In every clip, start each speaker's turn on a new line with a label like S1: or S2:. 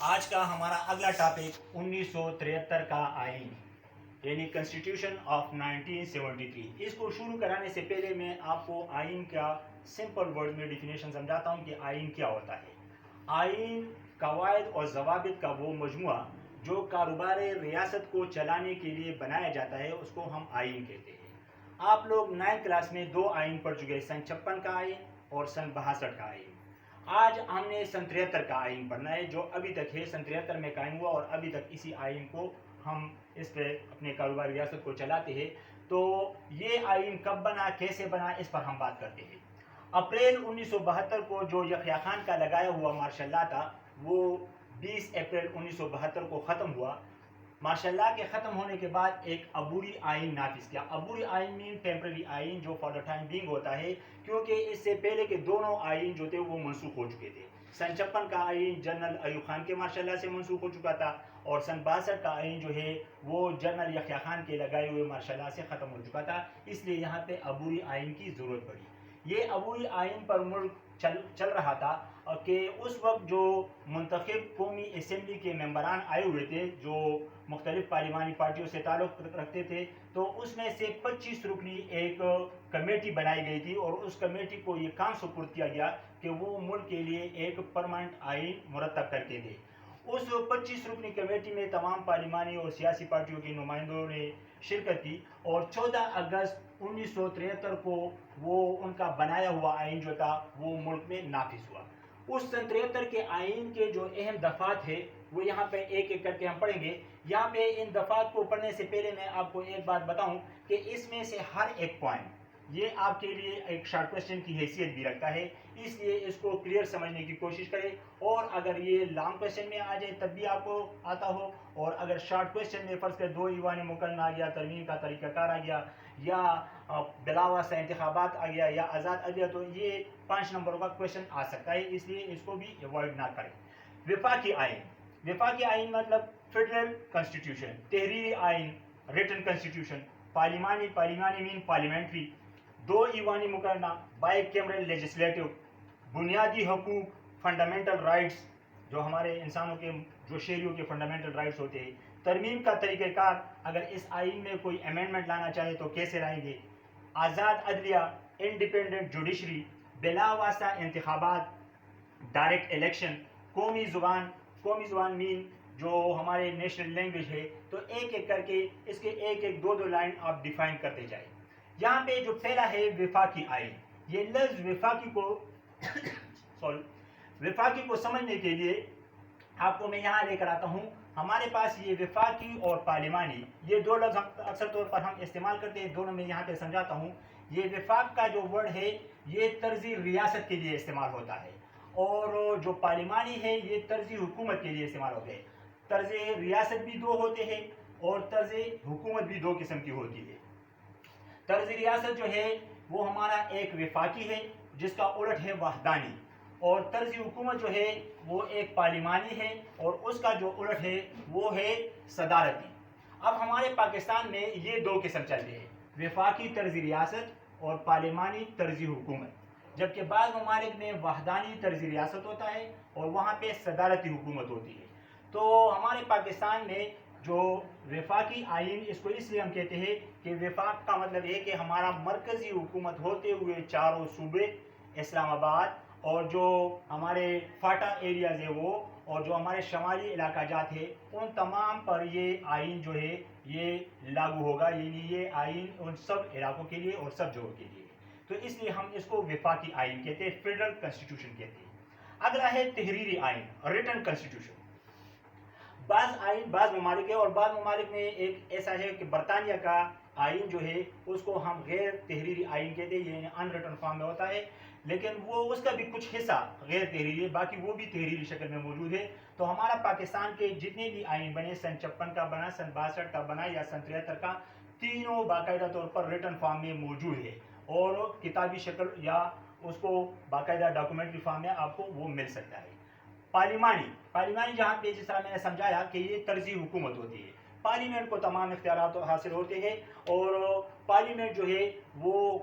S1: آج کا ہمارا اگلا ٹاپک 1973 کا آئین یعنی کنسٹیٹیوشن آف 1973. اس کو شروع کرانے سے پہلے میں آپ کو آئین کا سمپل ورڈ میں ڈیفینیشن سمجھاتا ہوں کہ آئین کیا ہوتا ہے. آئین قواعد اور ضوابط کا وہ مجموعہ جو کاروبار ریاست کو چلانے کے لیے بنایا جاتا ہے اس کو ہم آئین کہتے ہیں. آپ لوگ 9 کلاس میں 2 آئین پڑھ چکے ہیں, سن 56 کا آئین اور سن 62 کا آئین. آج ہم نے سن 73 کا آئین پڑھنا ہے جو ابھی تک ہے, سن 73 میں قائم ہوا اور ابھی تک اسی آئین کو ہم اس پہ اپنے کاروباری ریاست کو چلاتے ہیں. تو یہ آئین کب بنا, کیسے بنا, اس پر ہم بات کرتے ہیں. اپریل 1972 کو جو یحییٰ خان کا لگایا ہوا مارشل لا تھا وہ 20 اپریل 1972 کو ختم ہوا. مارشل لا کے ختم ہونے کے بعد ایک عبوری آئین نافذ کیا. عبوری آئین مین ٹیمپرری آئین جو فار دا ٹائم بینگ ہوتا ہے, کیونکہ اس سے پہلے کے دونوں آئین جو تھے وہ منسوخ ہو چکے تھے. سن 56 کا آئین جنرل ایوب خان کے مارشل لا سے منسوخ ہو چکا تھا اور سن 62 کا آئین جو ہے وہ جنرل یحییٰ خان کے لگائے ہوئے مارشل لا سے ختم ہو چکا تھا. اس لیے یہاں پہ عبوری آئین کی ضرورت پڑی. یہ عبوری آئین پر ملک چل رہا تھا کہ اس وقت جو منتخب قومی اسمبلی کے ممبران آئے ہوئے تھے جو مختلف پارلیمانی پارٹیوں سے تعلق رکھتے تھے, تو اس میں سے 25 رکنی ایک کمیٹی بنائی گئی تھی اور اس کمیٹی کو یہ کام سپرد کیا گیا کہ وہ ملک کے لیے ایک پرماننٹ آئین مرتب کر کے دے. اس 25 رکنی کمیٹی میں تمام پارلیمانی اور سیاسی پارٹیوں کے نمائندوں نے شرکت کی اور 14 اگست 1973 کو وہ ان کا بنایا ہوا آئین جو تھا وہ ملک میں نافذ ہوا. اس سن 73 کے آئین کے جو اہم دفعات ہے وہ یہاں پہ ایک ایک کر کے ہم پڑھیں گے. یہاں پہ ان دفعات کو پڑھنے سے پہلے میں آپ کو ایک بات بتاؤں کہ اس میں سے ہر ایک پوائنٹ یہ آپ کے لیے ایک شارٹ کوشچن کی حیثیت بھی رکھتا ہے, اس لیے اس کو کلیئر سمجھنے کی کوشش کریں. اور اگر یہ لانگ کوشچن میں آ جائے تب بھی آپ کو آتا ہو, اور اگر شارٹ کوشچن میں فرض کر 2 ایوان مکرر آ گیا, ترمیم کا طریقہ کار آ گیا, یا بلاواسطہ انتخابات آ گیا, یا آزاد آ گیا, تو یہ 5 نمبروں کا کوشچن آ سکتا ہے, اس لیے اس کو بھی ایوائڈ نہ کریں. وفاقی آئین, وفاقی آئین مطلب فیڈرل کنسٹیٹیوشن, تحریری آئین ریٹن کنسٹیٹیوشن, پارلیمانی مین پارلیمنٹری, 2 ایوانی مقررہ, بائی کیمرل لیجسلیٹو, بنیادی حقوق فنڈامنٹل رائٹس جو ہمارے انسانوں کے جو شہریوں کے فنڈامنٹل رائٹس ہوتے ہیں, ترمیم کا طریقہ کار, اگر اس آئین میں کوئی امینڈمنٹ لانا چاہے تو کیسے لائیں گے, آزاد عدلیہ, انڈیپینڈنٹ جوڈیشری, بلا واسطہ انتخابات, ڈائریکٹ الیکشن, قومی زبان مین جو ہمارے نیشنل لینگویج ہے. تو ایک ایک کر کے اس کے ایک ایک 2 لائن آپ ڈیفائن کرتے جائیں. یہاں پہ جو پہلا ہے وفاقی آئین, یہ لفظ وفاقی کو سمجھنے کے لیے آپ کو میں یہاں لے کر آتا ہوں. ہمارے پاس یہ وفاقی اور پارلیمانی یہ 2 لفظ اکثر طور پر ہم استعمال کرتے ہیں, دونوں میں یہاں پہ سمجھاتا ہوں. یہ وفاق کا جو ورڈ ہے یہ طرزی ریاست کے لیے استعمال ہوتا ہے, اور جو پارلیمانی ہے یہ طرزی حکومت کے لیے استعمال ہوتے ہیں. طرز ریاست بھی 2 ہوتے ہیں اور طرز حکومت بھی 2 قسم کی ہوتی ہے. طرز ریاست جو ہے وہ ہمارا ایک وفاقی ہے جس کا الٹ ہے وحدانی, اور طرز حکومت جو ہے وہ ایک پارلیمانی ہے اور اس کا جو الٹ ہے وہ ہے صدارتی. اب ہمارے پاکستان میں یہ 2 قسم چلتے ہیں, وفاقی طرز ریاست اور پارلیمانی طرز حکومت, جبکہ بعض ممالک میں وحدانی طرز ریاست ہوتا ہے اور وہاں پہ صدارتی حکومت ہوتی ہے. تو ہمارے پاکستان میں جو وفاقی آئین, اس کو اس لیے ہم کہتے ہیں کہ وفاق کا مطلب ہے کہ ہمارا مرکزی حکومت ہوتے ہوئے چاروں صوبے, اسلام آباد اور جو ہمارے فاٹا ایریاز ہے وہ, اور جو ہمارے شمالی علاقہ جات ہے, ان تمام پر یہ آئین جو ہے یہ لاگو ہوگا. یعنی یہ آئین ان سب علاقوں کے لیے اور سب جگہوں کے لیے, تو اس لیے ہم اس کو وفاقی آئین کہتے ہیں, فیڈرل کنسٹیٹیوشن کہتے ہیں. اگلا ہے تحریری آئین, ریٹن کنسٹیٹیوشن. بعض ممالک ہے اور بعض ممالک میں ایک ایسا ہے کہ برطانیہ کا آئین جو ہے اس کو ہم غیر تحریری آئین کہتے ہیں, یعنی ان ریٹن فارم میں ہوتا ہے, لیکن وہ اس کا بھی کچھ حصہ غیر تحریری ہے, باقی وہ بھی تحریری شکل میں موجود ہے. تو ہمارا پاکستان کے جتنے بھی آئین بنے, سن 56 کا بنا, سن 62 کا بنا یا سن 73 کا, تینوں باقاعدہ طور پر ریٹن فارم میں موجود ہے اور کتابی شکل یا اس کو باقاعدہ ڈاکومنٹری فارم میں آپ کو وہ مل سکتا ہے. پارلیمانی جہاں پہ جس طرح میں نے سمجھایا کہ یہ طرزی حکومت ہوتی ہے, پارلیمنٹ کو تمام اختیارات حاصل ہوتے ہیں, اور پارلیمنٹ جو ہے وہ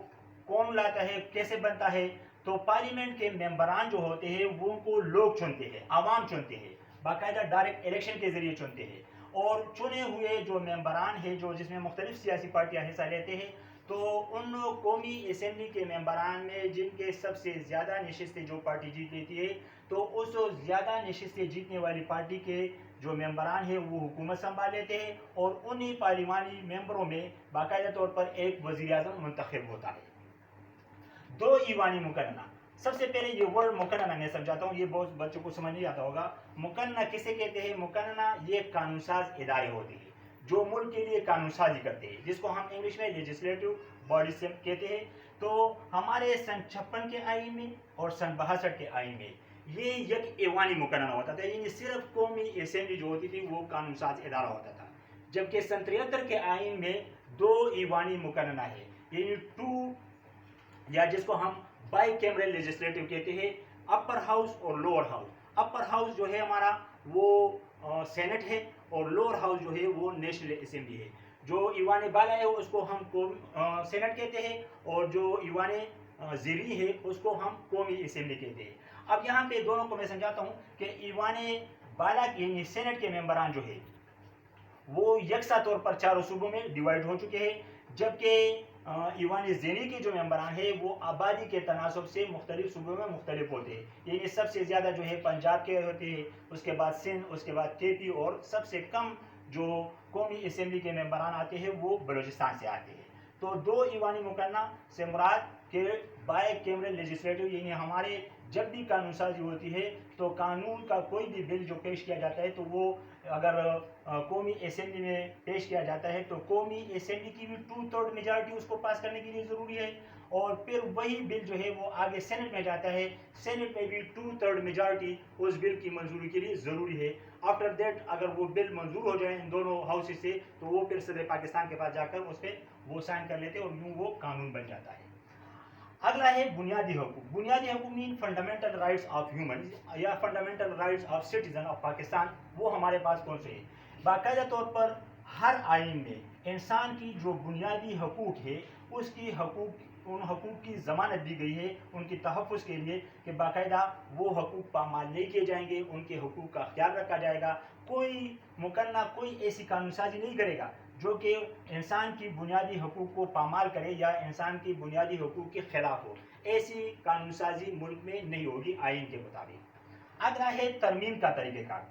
S1: کون لاتا ہے, کیسے بنتا ہے, تو پارلیمنٹ کے ممبران جو ہوتے ہیں وہ ان کو لوگ چنتے ہیں, عوام چنتے ہیں. باقاعدہ ڈائریکٹ الیکشن کے ذریعے چنتے ہیں، اور چنے ہوئے جو ممبران ہیں جو جس میں مختلف سیاسی پارٹیاں حصہ لیتے ہیں، تو ان قومی اسمبلی کے ممبران میں جن کے سب سے زیادہ نشستیں جو پارٹی جیت لیتی ہے، تو اس زیادہ نشستیں جیتنے والی پارٹی کے جو ممبران ہیں وہ حکومت سنبھال لیتے ہیں، اور انہی پارلیمانی ممبروں میں باقاعدہ طور پر ایک وزیر اعظم منتخب ہوتا ہے۔ دو ایوانی مقننہ، سب سے پہلے یہ ورڈ مقننہ میں سمجھاتا ہوں، یہ بہت بچوں کو سمجھ نہیں آتا ہوگا۔ مقننہ کسے کہتے ہیں؟ مقننہ یہ قانون ساز ادارے ہوتے ہیں جو ملک کے لیے قانون سازی کرتے ہیں، جس کو ہم انگلش میں لیجسلیٹو باڈیز کہتے ہیں۔ تو ہمارے سن 56 کے آئین میں اور سن 62 کے آئین میں یہ یک ایوانی مقننہ ہوتا تھا، یعنی صرف قومی اسمبلی جو ہوتی تھی وہ قانون ساز ادارہ ہوتا تھا، جبکہ سن 73 کے آئین میں دو ایوانی مقننہ ہے، یعنی ٹو، یا جس کو ہم بائی کیمرل لیجسلیٹو کہتے ہیں، اپر ہاؤس اور لوور ہاؤس۔ اپر ہاؤس جو ہے ہمارا وہ سینٹ ہے، اور لوور ہاؤس جو ہے وہ نیشنل اسمبلی ہے۔ جو ایوان بالا ہے اس کو ہم سینٹ کہتے ہیں، اور جو ایوان زیریں ہے اس کو ہم قومی اسمبلی کہتے ہیں۔ اب یہاں پہ دونوں کو میں سمجھاتا ہوں کہ ایوان بالا یعنی سینٹ کے ممبران جو ہے وہ یکساں طور پر چاروں صوبوں میں ڈیوائیڈ ہو چکے ہیں، جبکہ ایوان زیریں کے جو ممبران ہیں وہ آبادی کے تناسب سے مختلف صوبوں میں مختلف ہوتے ہیں، یعنی سب سے زیادہ جو ہے پنجاب کے ہوتے ہیں، اس کے بعد سندھ، اس کے بعد کے پی، اور سب سے کم جو قومی اسمبلی کے ممبران آتے ہیں وہ بلوچستان سے آتے ہیں۔ تو دو ایوانی مقننہ سے مراد کہ بائی کیمرل لیجسلیٹو، یعنی ہمارے جب بھی قانون سازی ہوتی ہے تو قانون کا کوئی بھی بل جو پیش کیا جاتا ہے تو وہ اگر قومی اسمبلی میں پیش کیا جاتا ہے تو قومی اسمبلی کی بھی 2/3 میجارٹی اس کو پاس کرنے کے لیے ضروری ہے، اور پھر وہی بل جو ہے وہ آگے سینٹ میں جاتا ہے، سینٹ میں بھی 2/3 میجارٹی اس بل کی منظوری کے لیے ضروری ہے۔ آفٹر دیٹ اگر وہ بل منظور ہو جائے ان دونوں ہاؤسز سے تو وہ پھر صدر پاکستان کے پاس جا کر اس پہ وہ سائن کر لیتے اور یوں وہ قانون بن جاتا ہے۔ اگلا ہے بنیادی حقوق۔ بنیادی حقوق مین فنڈامنٹل رائٹس آف ہیومن یا fundamental rights of citizen of Pakistan, وہ ہمارے پاس کون سے ہیں؟ باقاعدہ طور پر ہر آئین میں انسان کی جو بنیادی حقوق ہے اس کی ان حقوق کی ضمانت دی گئی ہے ان کی تحفظ کے لیے کہ باقاعدہ وہ حقوق پامال نہیں کیے جائیں گے، ان کے حقوق کا خیال رکھا جائے گا۔ کوئی مقننہ کوئی ایسی قانون سازی نہیں کرے گا جو کہ انسان کی بنیادی حقوق کو پامال کرے یا انسان کی بنیادی حقوق کے خلاف ہو، ایسی قانون سازی ملک میں نہیں ہوگی آئین کے مطابق۔ اگلا ہے ترمیم کا طریقہ کار۔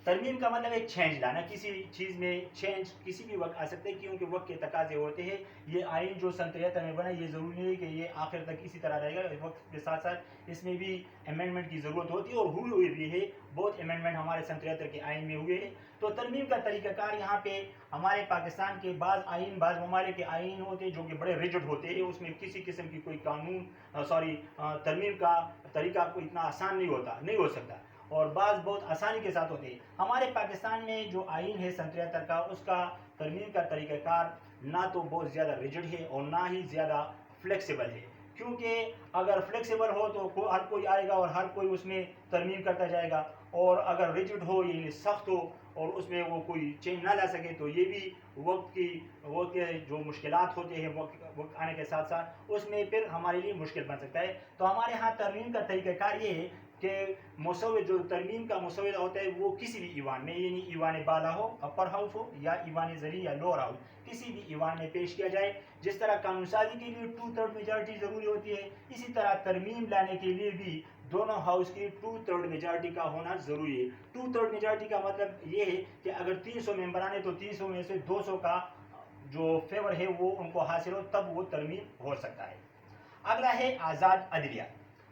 S1: ترمیم کا مطلب ہے چینج لانا، کسی چیز میں چینج کسی بھی وقت آ سکتے ہیں کیونکہ وقت کے تقاضے ہوتے ہیں۔ یہ آئین جو سن 73 میں بنا یہ ضروری نہیں ہے کہ یہ آخر تک اسی طرح رہے گا، وقت کے ساتھ ساتھ اس میں بھی امینڈمنٹ کی ضرورت ہوتی ہے، اور ہوئی بھی ہے، بہت امینڈمنٹ ہمارے سن 73 کے آئین میں ہوئے ہیں۔ تو ترمیم کا طریقہ کار یہاں پہ ہمارے پاکستان کے بعض ممالک کے آئین ہوتے ہیں جو کہ بڑے ریجڈ ہوتے ہیں، اس میں کسی قسم کی کوئی ترمیم کا طریقہ کوئی اتنا آسان نہیں ہو سکتا، اور بعض بہت آسانی کے ساتھ ہوتے ہیں۔ ہمارے پاکستان میں جو آئین ہے سن 73 کا، اس کا ترمیم کا طریقہ کار نہ تو بہت زیادہ ریجڈ ہے اور نہ ہی زیادہ فلیکسیبل ہے، کیونکہ اگر فلیکسیبل ہو تو ہر کوئی آئے گا اور ہر کوئی اس میں ترمیم کرتا جائے گا، اور اگر ریجڈ ہو یعنی سخت ہو اور اس میں وہ کوئی چینج نہ لا سکے تو یہ بھی وقت کے جو مشکلات ہوتے ہیں وقت آنے کے ساتھ ساتھ اس میں پھر ہمارے لیے مشکل بن سکتا ہے۔ تو ہمارے ہاں ترمیم کا طریقہ کار یہ ہے کہ جو ترمیم کا مسودہ ہوتا ہے وہ کسی بھی ایوان میں، یعنی ایوان بالا ہو، اپر ہاؤس ہو، یا ایوان زریں یا لوور ہاؤس، کسی بھی ایوان میں پیش کیا جائے۔ جس طرح قانون سازی کے لیے 2/3 میجارٹی ضروری ہوتی ہے، اسی طرح ترمیم لانے کے لیے بھی دونوں ہاؤس کی 2/3 میجارٹی کا ہونا ضروری ہے۔ 2/3 میجارٹی کا مطلب یہ ہے کہ اگر 300 ممبران ہیں تو 300 میں سے 200 کا جو فیور ہے وہ ان کو حاصل ہو تب وہ ترمیم ہو سکتا ہے۔ اگلا ہے آزاد عدلیہ۔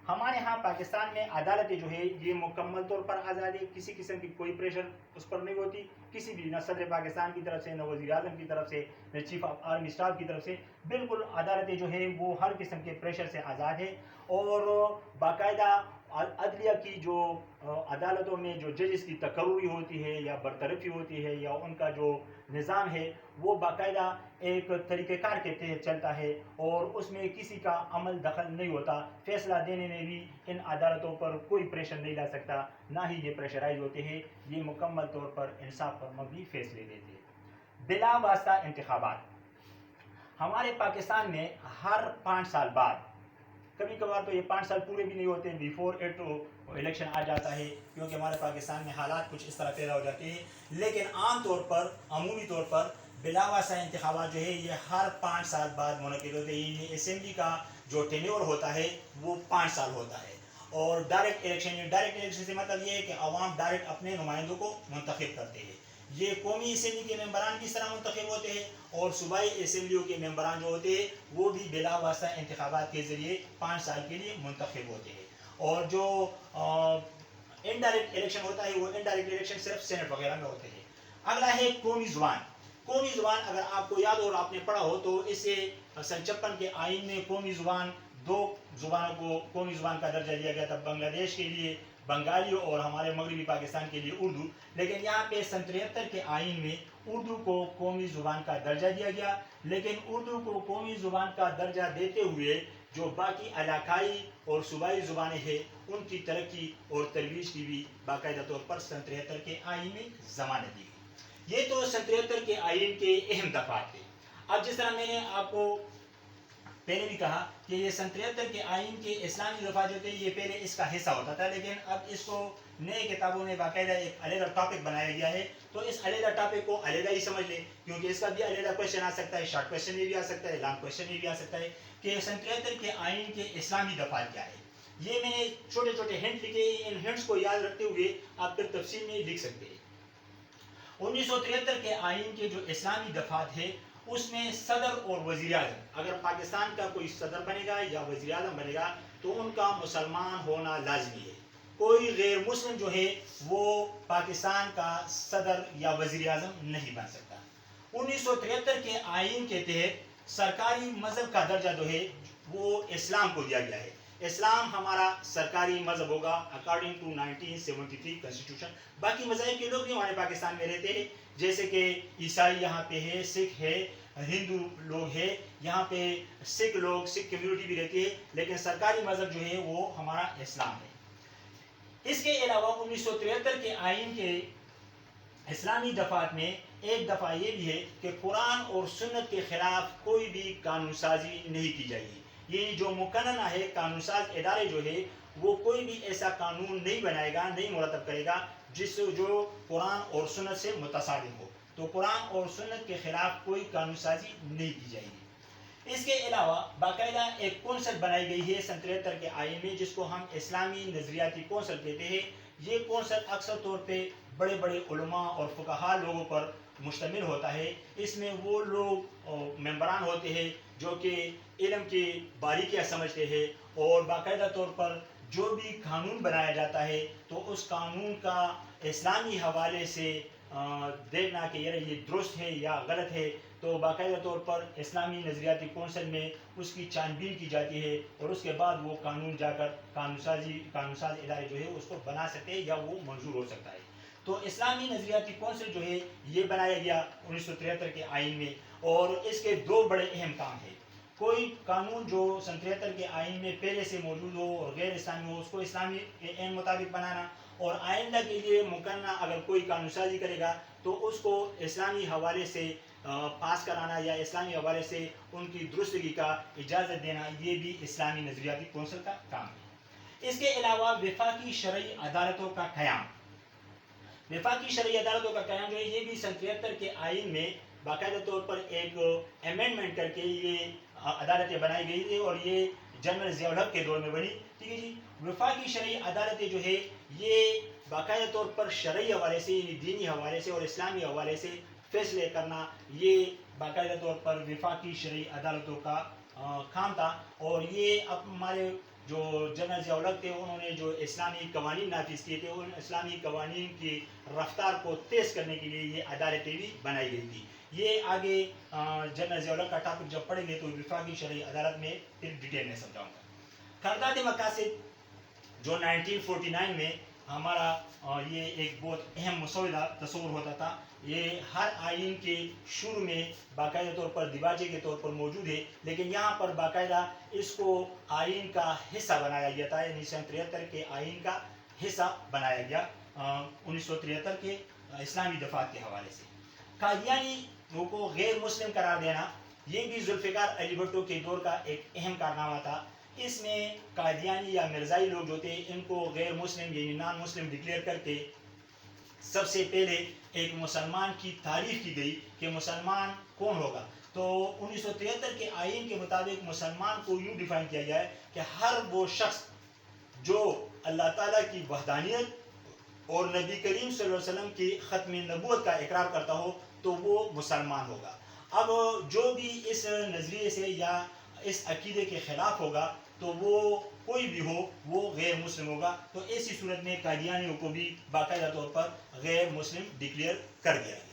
S1: ہمارے ہاں پاکستان میں عدالتیں جو ہے یہ مکمل طور پر آزاد ہے، کسی قسم کی کوئی پریشر اس پر نہیں ہوتی، کسی بھی نہ صدر پاکستان کی طرف سے، نہ وزیر اعظم کی طرف سے، نہ چیف آف آرمی اسٹاف کی طرف سے، بالکل عدالتیں جو ہے وہ ہر قسم کے پریشر سے آزاد ہے، اور باقاعدہ عدلیہ کی جو عدالتوں میں جو ججز کی تقرری ہوتی ہے یا برطرفی ہوتی ہے یا ان کا جو نظام ہے وہ باقاعدہ ایک طریقہ کار کے تحت چلتا ہے، اور اس میں کسی کا عمل دخل نہیں ہوتا۔ فیصلہ دینے میں بھی ان عدالتوں پر کوئی پریشر نہیں لا سکتا، نہ ہی یہ پریشرائز ہوتے ہیں، یہ مکمل طور پر انصاف پر مبنی فیصلے دیتے ہیں۔ بلا واسطہ انتخابات۔ ہمارے پاکستان میں ہر 5 سال بعد، کبھی کبھار تو یہ 5 سال پورے بھی نہیں ہوتے، بیفور اٹ الیکشن آ جاتا ہے، کیونکہ ہمارے پاکستان میں حالات کچھ اس طرح پیدا ہو جاتے ہیں. لیکن عام طور پر، عمومی طور پر بلا واسطہ انتخابات جو ہے یہ ہر 5 سال بعد منعقد ہوتے ہیں. یہ اسمبلی کا جو ٹینیور ہوتا ہے وہ 5 سال ہوتا ہے. اور ڈائریکٹ الیکشن سے مطلب یہ ہے کہ عوام ڈائریکٹ اپنے نمائندوں کو منتخب کرتے ہیں. یہ قومی اسمبلی کے ممبران بھی اس طرح منتخب ہوتے ہیں، اور صوبائی اسمبلیوں کے ممبران جو ہوتے ہیں وہ بھی بلا واسطہ انتخابات کے ذریعے 5 سال کے لیے منتخب ہوتے ہیں. اور جو انڈائریکٹ الیکشن ہوتا ہے وہ انڈائریکٹ الیکشن صرف سینٹ وغیرہ میں ہوتے ہیں. اگلا ہے قومی زبان. قومی زبان اگر آپ کو یاد ہو اور آپ نے پڑھا ہو تو اسے سن 56 کے آئین میں قومی زبان 2 زبانوں کو قومی زبان کا درجہ دیا گیا تھا، بنگلہ دیش کے لیے بنگالی اور ہمارے مغربی پاکستان کے لیے اردو. لیکن یہاں پہ سن 73 کے آئین میں اردو کو قومی زبان کا درجہ دیا گیا. لیکن اردو کو قومی زبان کا درجہ دیتے ہوئے جو باقی علاقائی اور صوبائی زبانیں ہیں ان کی ترقی اور ترویج کی بھی باقاعدہ طور پر سن 73 کے آئین میں ضمانت دی گئی. یہ تو سن 73 کے آئین کے اہم دفعات تھے. اب جس طرح میں نے آپ کو پہلے بھی کہا کہ یہ سن 73 کے آئین کے اسلامی دفعات جو تھے یہ پہلے اس کا حصہ ہوتا تھا، لیکن اب اس کو نئے کتابوں میں باقاعدہ ایک علیحدہ ٹاپک بنایا گیا ہے. تو اس علیحدہ ٹاپک کو علیحدہ ہی سمجھ لیں، کیونکہ اس کا بھی علیحدہ کوشچن آ سکتا ہے، شارٹ کوشچن میں بھی آ سکتا ہے، لانگ کوشچن میں بھی آ سکتا ہے کہ سن 73 کے آئین کے اسلامی دفعات کیا ہے. یہ میں نے چھوٹے چھوٹے ہنٹ لکھے، ان ہنٹس کو یاد رکھتے ہوئے آپ پھر تفصیل میں لکھ سکتے ہیں. 1973 کے آئین کے جو اسلامی دفعات ہے اس میں صدر اور وزیر اعظم، اگر پاکستان کا کوئی صدر بنے گا یا وزیر اعظم بنے گا تو ان کا مسلمان ہونا لازمی ہے. کوئی غیر مسلم جو ہے وہ پاکستان کا صدر یا وزیر اعظم نہیں بن سکتا. 1973 کے آئین کے تحت سرکاری مذہب کا درجہ جو ہے وہ اسلام کو دیا گیا ہے. اسلام ہمارا سرکاری مذہب ہوگا اکارڈنگ ٹو 1973 کنسٹیٹیوشن. باقی مذاہب کے لوگ بھی ہمارے پاکستان میں رہتے ہیں، جیسے کہ عیسائی یہاں پہ ہے، سکھ ہے، ہندو لوگ ہے، یہاں پہ سکھ کمیونٹی بھی رہتی ہے، لیکن سرکاری مذہب جو ہے وہ ہمارا اسلام ہے. اس کے علاوہ 1973 کے آئین کے اسلامی دفعات میں ایک دفعہ یہ بھی ہے کہ قرآن اور سنت کے خلاف کوئی بھی قانون سازی نہیں کی جائے گی. یہ جو مقننہ ہے قانون ساز ادارے جو ہے وہ کوئی بھی ایسا قانون نہیں بنائے گا، نہیں مرتب کرے گا جو قرآن اور سنت سے متصادم ہو. تو قرآن اور سنت کے خلاف کوئی قانون سازی نہیں کی جائے گی. اس کے علاوہ باقاعدہ ایک کونسل بنائی گئی ہے سن 73 کے آئین میں جس کو ہم اسلامی نظریاتی کونسل کہتے ہیں. یہ کونسل اکثر طور پہ بڑے بڑے علماء اور فقہاء لوگوں پر مشتمل ہوتا ہے. اس میں وہ لوگ ممبران ہوتے ہیں جو کہ علم کی باریکیاں سمجھتے ہیں، اور باقاعدہ طور پر جو بھی قانون بنایا جاتا ہے تو اس قانون کا اسلامی حوالے سے دیکھنا کہ یہ درست ہے یا غلط ہے. تو باقاعدہ طور پر اسلامی نظریاتی کونسل میں اس کی چھان بین کی جاتی ہے، اور اس کے بعد وہ قانون جا کر قانون ساز ادارے جو ہے اس کو بنا سکتے ہیں یا وہ منظور ہو سکتا ہے. تو اسلامی نظریاتی کونسل جو ہے یہ بنایا گیا 1973 کے آئین میں، اور اس کے 2 بڑے اہم کام ہیں. کوئی قانون جو سن 73 کے آئین میں پہلے سے موجود ہو اور غیر اسلامی ہو اس کو اسلامی عین مطابق بنانا، اور آئندہ کے لیے مقننہ اگر کوئی قانون سازی کرے گا تو اس کو اسلامی حوالے سے پاس کرانا یا اسلامی حوالے سے ان کی درستگی کا اجازت دینا، یہ بھی اسلامی نظریاتی کونسل کا کام ہے. اس کے علاوہ وفاقی شرعی عدالتوں کا قیام. وفاقی شرعی عدالتوں کا قیام جو ہے یہ بھی سن 73 کے آئین میں باقاعدہ طور پر ایک امینڈمنٹ کر کے یہ عدالتیں بنائی گئی تھی، اور یہ جنرل ضیاء الحق کے دور میں بنی. ٹھیک ہے جی. وفاقی شرعی عدالتیں جو ہے یہ باقاعدہ طور پر شرعی حوالے سے یعنی دینی حوالے سے اور اسلامی حوالے سے فیصلے کرنا، یہ باقاعدہ طور پر وفاقی شرعی عدالتوں کا کام تھا. اور یہ اب ہمارے جو جنرل ضیاء الحق تھے انہوں نے جو اسلامی قوانین نافذ کیے تھے ان اسلامی قوانین کی رفتار کو تیز کرنے کے لیے یہ عدالتیں بھی بنائی گئی تھی. یہ آگے جنرل ضیاء الحق کا ٹاپک جب پڑھیں گے تو وفاقی شرعی عدالت میں پھر ڈیٹیل میں سمجھاؤں گا. قرارداد مقاصد جو 1949 میں ہمارا یہ ایک بہت اہم مسودہ تصور ہوتا تھا، یہ ہر آئین کے شروع میں باقاعدہ طور پر دیباچے کے طور پر موجود ہے، لیکن یہاں پر باقاعدہ اس کو آئین کا حصہ بنایا گیا تھا، یعنی سن 73 کے آئین کا حصہ بنایا گیا 1973 کے اسلامی دفعات کے حوالے سے. قادیانی کو غیر مسلم قرار دینا یہ بھی ذوالفقار علی بھٹو کے دور کا ایک اہم کارنامہ تھا. اس میں قادیانی یا مرزائی لوگ جو تھے ان کو غیر مسلم یعنی نان مسلم ڈکلیئر کر کے سب سے پہلے ایک مسلمان کی تعریف کی گئی کہ مسلمان کون ہوگا. تو 1973 کے آئین کے مطابق مسلمان کو یوں ڈیفائن کیا گیا ہے کہ ہر وہ شخص جو اللہ تعالیٰ کی وحدانیت اور نبی کریم صلی اللہ علیہ وسلم کی ختم نبوت کا اقرار کرتا ہو تو وہ مسلمان ہوگا. اب جو بھی اس نظریے سے یا اس عقیدے کے خلاف ہوگا تو وہ کوئی بھی ہو وہ غیر مسلم ہوگا. تو ایسی صورت میں قادیانیوں کو بھی باقاعدہ طور پر غیر مسلم ڈکلیئر کر دیا ہے.